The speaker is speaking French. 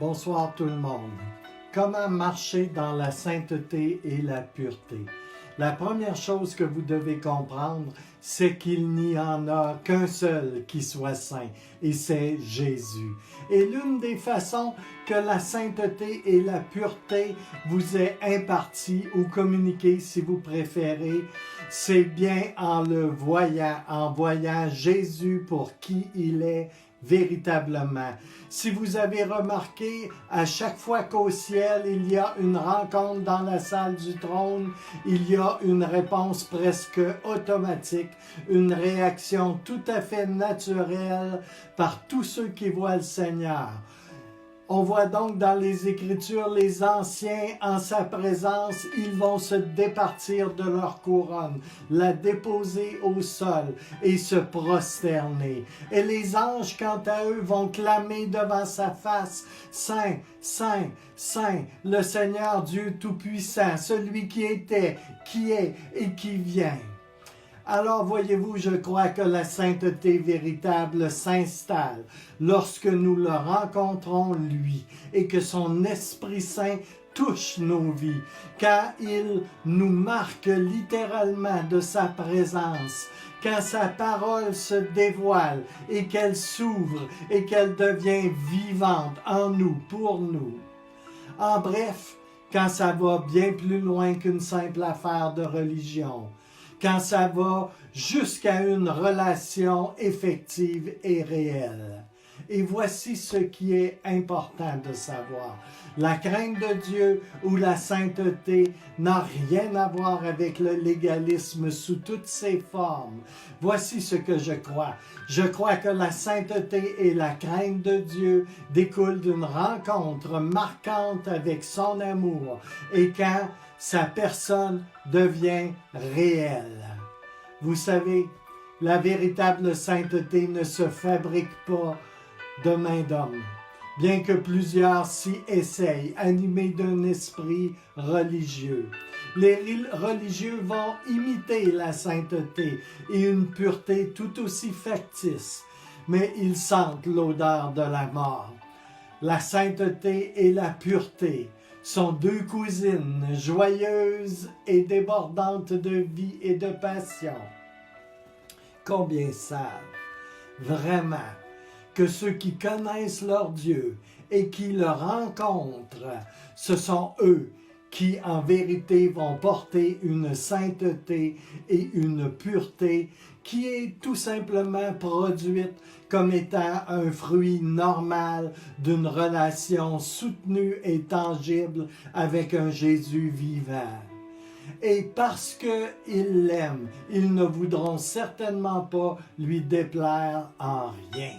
Bonsoir tout le monde. Comment marcher dans la sainteté et la pureté? La première chose que vous devez comprendre, c'est qu'il n'y en a qu'un seul qui soit saint, et c'est Jésus. Et l'une des façons que la sainteté et la pureté vous est impartie ou communiquée, si vous préférez, c'est bien en voyant Jésus pour qui il est véritablement. Si vous avez remarqué, à chaque fois qu'au ciel, il y a une rencontre dans la salle du trône, il y a une réponse presque automatique, une réaction tout à fait naturelle par tous ceux qui voient le Seigneur. On voit donc dans les Écritures, les anciens, en sa présence, ils vont se départir de leur couronne, la déposer au sol et se prosterner. Et les anges, quant à eux, vont clamer devant sa face, « Saint, Saint, Saint, le Seigneur Dieu Tout-Puissant, celui qui était, qui est et qui vient. » Alors, voyez-vous, je crois que la sainteté véritable s'installe lorsque nous le rencontrons, lui, et que son Esprit Saint touche nos vies, quand il nous marque littéralement de sa présence, quand sa parole se dévoile et qu'elle s'ouvre et qu'elle devient vivante en nous, pour nous. En bref, quand ça va bien plus loin qu'une simple affaire de religion, quand ça va jusqu'à une relation effective et réelle. Et voici ce qui est important de savoir. La crainte de Dieu ou la sainteté n'a rien à voir avec le légalisme sous toutes ses formes. Voici ce que je crois. Je crois que la sainteté et la crainte de Dieu découlent d'une rencontre marquante avec son amour et quand sa personne devient réelle. Vous savez, la véritable sainteté ne se fabrique pas de main d'homme, bien que plusieurs s'y essayent, animés d'un esprit religieux. Les religieux vont imiter la sainteté et une pureté tout aussi factice, mais ils sentent l'odeur de la mort. La sainteté et la pureté sont deux cousines joyeuses et débordantes de vie et de passion. Combien savent vraiment que ceux qui connaissent leur Dieu et qui le rencontrent, ce sont eux qui en vérité vont porter une sainteté et une pureté qui est tout simplement produite comme étant un fruit normal d'une relation soutenue et tangible avec un Jésus vivant. Et parce qu'ils l'aiment, ils ne voudront certainement pas lui déplaire en rien.